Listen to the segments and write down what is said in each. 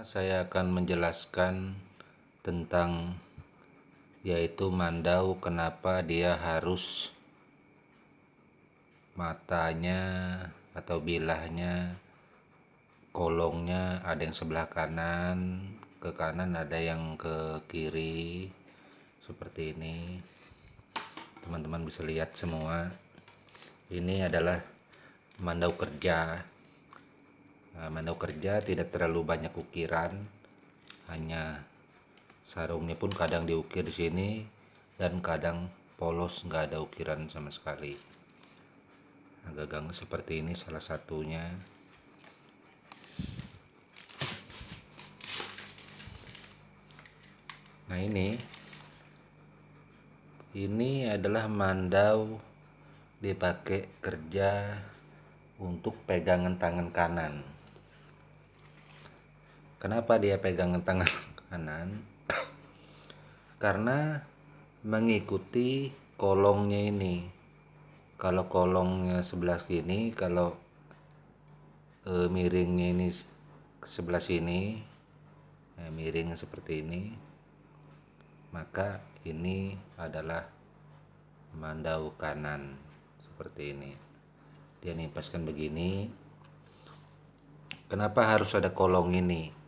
Saya akan menjelaskan tentang yaitu mandau, kenapa dia harus matanya atau bilahnya, kolongnya ada yang sebelah kanan, ke kanan ada yang ke kiri seperti ini. Teman-teman bisa lihat semua. Ini adalah mandau kerja. Mandau kerja tidak terlalu banyak ukiran, hanya sarungnya pun kadang diukir di sini dan kadang polos, nggak ada ukiran sama sekali. Gagang seperti ini salah satunya. Nah, ini adalah mandau dipakai kerja untuk pegangan tangan kanan. Kenapa dia pegangan tangan kanan? Karena mengikuti kolongnya ini. Kalau kolongnya sebelah sini, kalau miringnya ini ke sebelah sini, miring seperti ini, maka ini adalah mandau kanan seperti ini. Dia nipaskan begini. Kenapa harus ada kolong ini?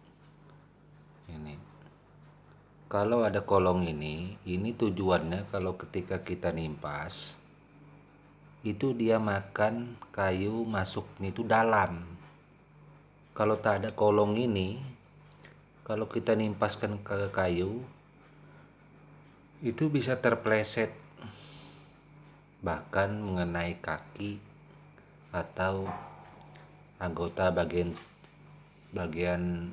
Kalau ada kolong ini tujuannya kalau ketika kita nimpas itu dia makan kayu masuknya itu dalam. Kalau tak ada kolong ini, kalau kita nimpaskan ke kayu itu bisa terpleset, bahkan mengenai kaki atau anggota bagian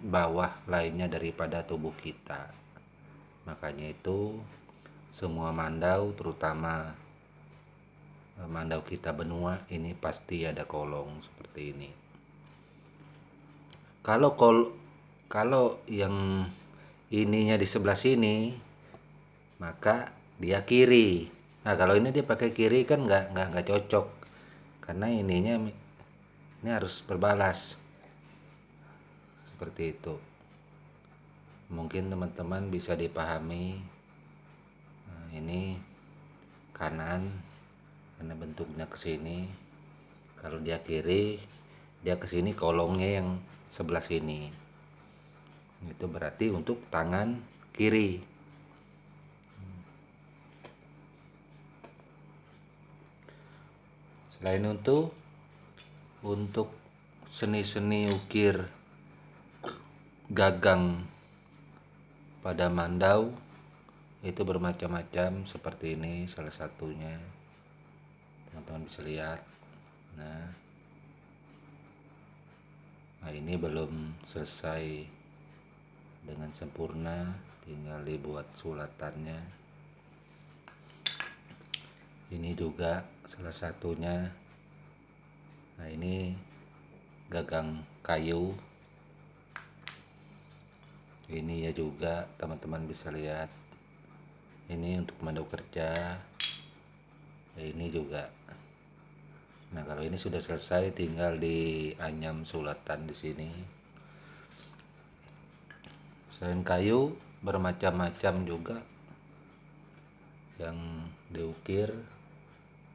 bawah lainnya daripada tubuh kita. Makanya itu semua mandau, terutama mandau kita benua, ini pasti ada kolong seperti ini. Kalau yang ininya di sebelah sini, maka dia kiri. Nah, kalau ini dia pakai kiri kan nggak cocok, karena ini harus berbalas seperti itu. Mungkin teman-teman bisa dipahami. Nah, ini kanan karena bentuknya ke sini. Kalau dia kiri, dia ke sini, kolongnya yang sebelah sini. Itu berarti untuk tangan kiri. Selain itu, untuk seni-seni ukir gagang pada mandau itu bermacam-macam, seperti ini salah satunya. Teman-teman bisa lihat. Nah, ini belum selesai dengan sempurna, tinggal dibuat sulatannya. Ini juga salah satunya. Nah, ini gagang kayu. Ini ya juga teman-teman bisa lihat. Ini untuk mandau kerja. Ini juga. Nah, kalau ini sudah selesai, tinggal dianyam sulatan di sini. Selain kayu, bermacam-macam juga yang diukir.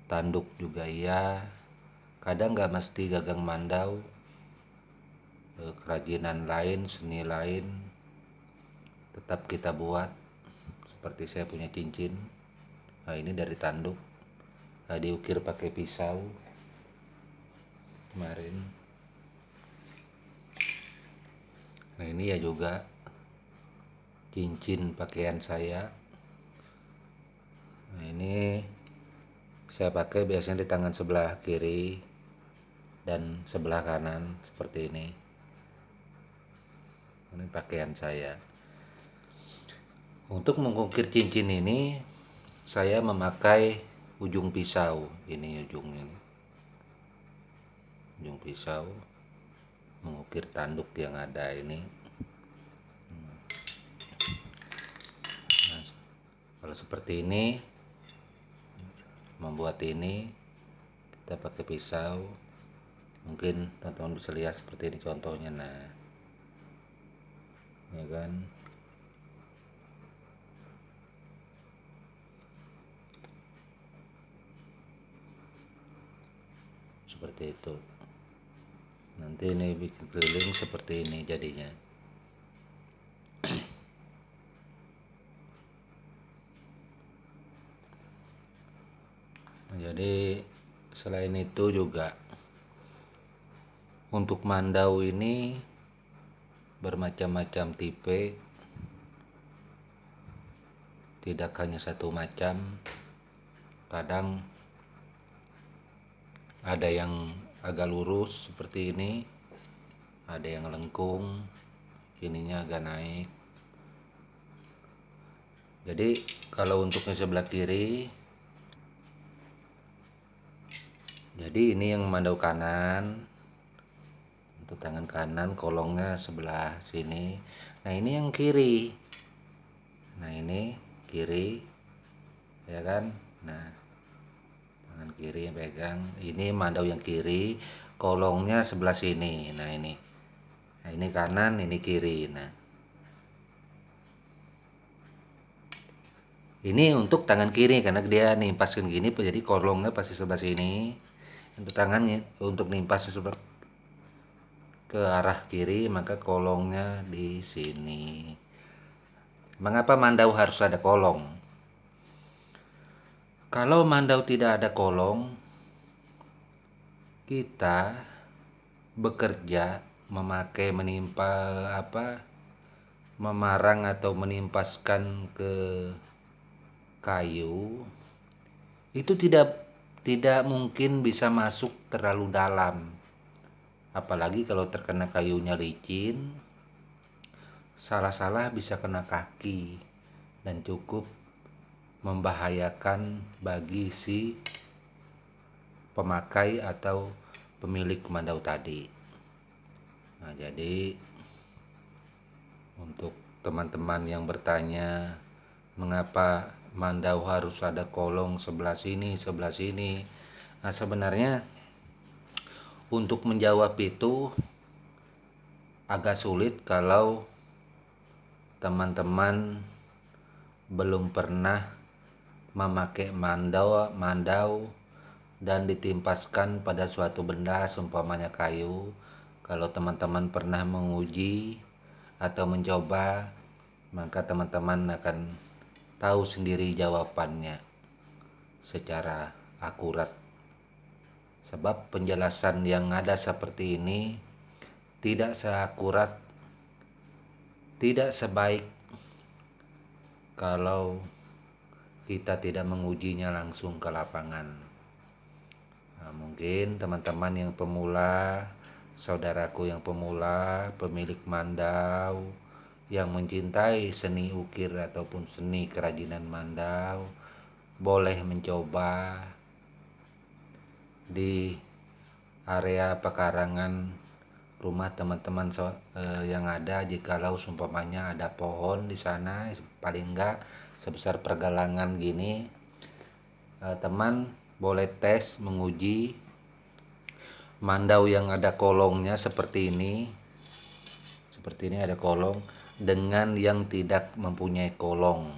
Tanduk juga iya. Kadang nggak mesti gagang mandau, kerajinan lain, seni lain tetap kita buat. Seperti saya punya cincin. Nah, ini dari tanduk. Diukir pakai pisau kemarin. Nah, ini ya juga cincin pakaian saya. Nah, ini saya pakai biasanya di tangan sebelah kiri dan sebelah kanan seperti ini. Ini pakaian saya. Untuk mengukir cincin ini saya memakai ujung pisau. Ini ujungnya. Ujung pisau mengukir tanduk yang ada ini. Nah, kalau seperti ini, membuat ini kita pakai pisau. Mungkin teman-teman bisa lihat seperti ini contohnya. Nah, ya kan. Seperti itu. Nanti ini bikin keliling seperti ini jadinya. Jadi selain itu juga untuk mandau ini bermacam-macam tipe, tidak hanya satu macam. Kadang ada yang agak lurus seperti ini, ada yang lengkung, ininya agak naik. Jadi kalau untuk yang sebelah kiri, jadi ini yang mandau kanan, untuk tangan kanan kolongnya sebelah sini. Nah ini yang kiri, nah ini kiri, ya kan. Nah tangan kiri yang pegang, ini mandau yang kiri, kolongnya sebelah sini. Nah ini kanan, ini kiri. Nah ini untuk tangan kiri karena dia nimpaskan gini, jadi kolongnya pasti sebelah sini. Untuk tangannya, untuk nimpas ke arah kiri, maka kolongnya di sini. Mengapa mandau harus ada kolong? Kalau mandau tidak ada kolong, kita bekerja memakai memarang atau menimpaskan ke kayu itu tidak mungkin bisa masuk terlalu dalam. Apalagi kalau terkena kayunya licin, salah-salah bisa kena kaki dan cukup membahayakan bagi si pemakai atau pemilik mandau tadi. Nah, jadi untuk teman-teman yang bertanya mengapa mandau harus ada kolong sebelah sini, sebelah sini. Nah, sebenarnya untuk menjawab itu agak sulit kalau teman-teman belum pernah memakai mandau dan ditimpaskan pada suatu benda seumpamanya kayu. Kalau teman-teman pernah menguji atau mencoba, maka teman-teman akan tahu sendiri jawabannya secara akurat. Sebab penjelasan yang ada seperti ini tidak seakurat, tidak sebaik kalau kita tidak mengujinya langsung ke lapangan. Nah, mungkin teman-teman yang pemula, saudaraku yang pemula, pemilik mandau, yang mencintai seni ukir ataupun seni kerajinan mandau, boleh mencoba di area pekarangan rumah teman-teman yang ada. Jikalau seumpamanya ada pohon di sana, paling enggak sebesar pergelangan gini, teman boleh tes menguji mandau yang ada kolongnya seperti ini ada kolong, dengan yang tidak mempunyai kolong,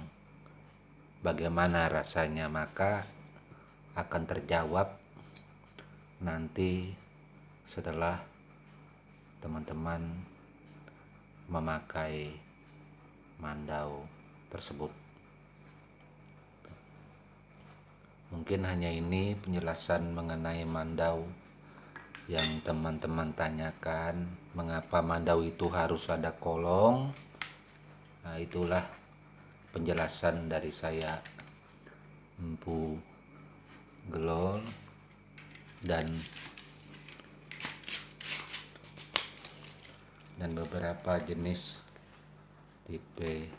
bagaimana rasanya. Maka akan terjawab nanti setelah teman-teman memakai mandau tersebut. Mungkin hanya ini penjelasan mengenai mandau yang teman-teman tanyakan, mengapa mandau itu harus ada kolong. Nah, itulah penjelasan dari saya, Empu Gelol, dan beberapa jenis tipe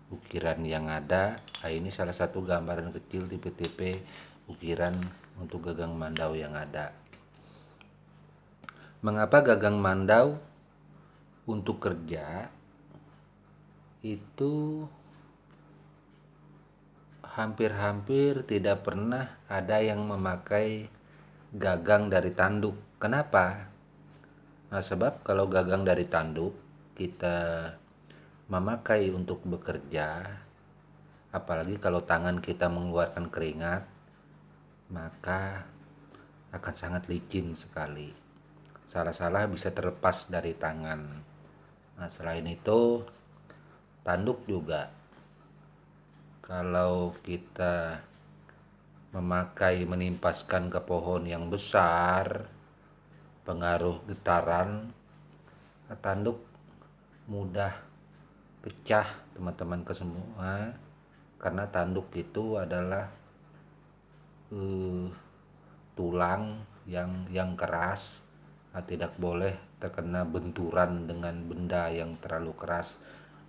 ukiran yang ada. Nah, ini salah satu gambaran kecil tipe-tipe ukiran untuk gagang mandau yang ada. Mengapa gagang mandau untuk kerja itu hampir-hampir tidak pernah ada yang memakai gagang dari tanduk. Kenapa? Nah, sebab kalau gagang dari tanduk kita memakai untuk bekerja, apalagi kalau tangan kita mengeluarkan keringat, maka akan sangat licin sekali. Salah-salah bisa terlepas dari tangan. Nah, selain itu, tanduk juga. Kalau kita menimpaskan ke pohon yang besar, pengaruh getaran, tanduk mudah pecah teman-teman ke semua, karena tanduk itu adalah tulang yang keras, tidak boleh terkena benturan dengan benda yang terlalu keras,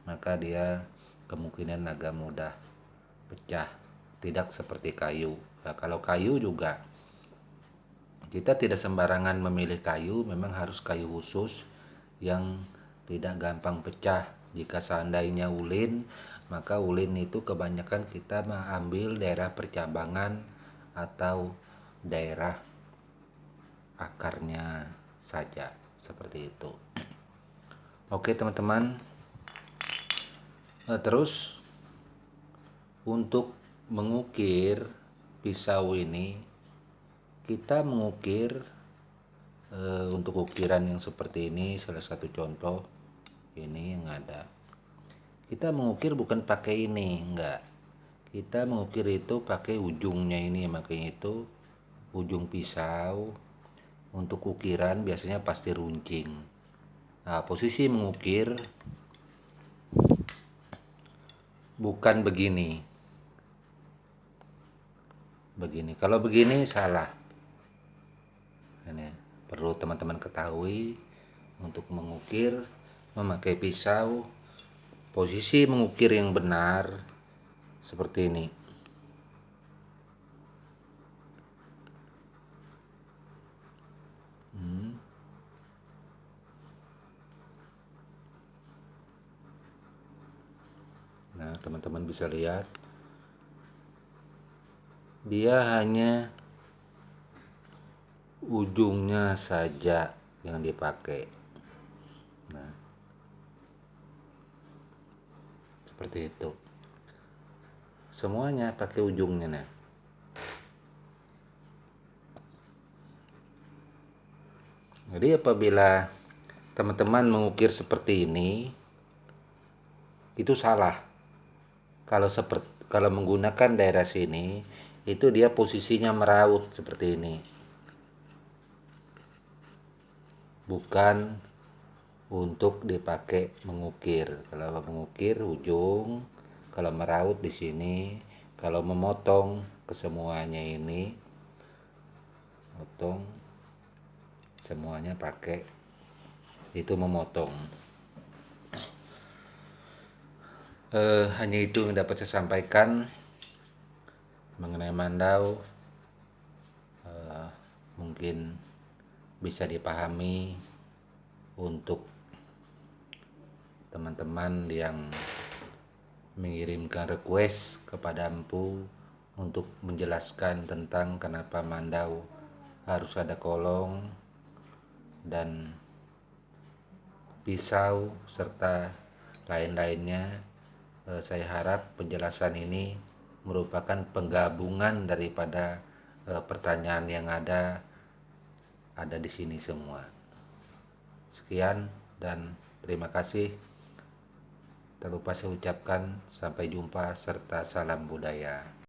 maka dia kemungkinan agak mudah pecah, tidak seperti kayu. Nah, kalau kayu juga kita tidak sembarangan memilih kayu, memang harus kayu khusus yang tidak gampang pecah. Jika seandainya ulin, maka ulin itu kebanyakan kita mengambil daerah percabangan atau daerah akarnya saja, seperti itu. Oke teman-teman, terus untuk mengukir pisau ini, kita mengukir untuk ukiran yang seperti ini, salah satu contoh ini yang ada. Kita mengukir bukan pakai ini, enggak. Kita mengukir itu pakai ujungnya ini, makanya itu ujung pisau untuk ukiran biasanya pasti runcing. Nah, posisi mengukir bukan begini. Kalau begini salah. Ini perlu teman-teman ketahui, untuk mengukir memakai pisau, posisi mengukir yang benar seperti ini. Nah, teman-teman bisa lihat, dia hanya ujungnya saja yang dipakai. Nah, seperti itu. Semuanya pakai ujungnya. Nah, jadi apabila teman-teman mengukir seperti ini, itu salah. Kalau menggunakan daerah sini, itu dia posisinya meraut seperti ini, bukan untuk dipakai mengukir. Kalau mengukir ujung, kalau meraut di sini, kalau memotong kesemuanya ini, potong semuanya pakai itu memotong. Hanya itu yang dapat saya sampaikan mengenai mandau. Mungkin bisa dipahami untuk teman-teman yang mengirimkan request kepada Empu untuk menjelaskan tentang kenapa mandau harus ada kolong dan pisau serta lain-lainnya. Saya harap penjelasan ini merupakan penggabungan daripada pertanyaan yang ada di sini semua. Sekian dan terima kasih. Tak lupa saya ucapkan sampai jumpa serta salam budaya.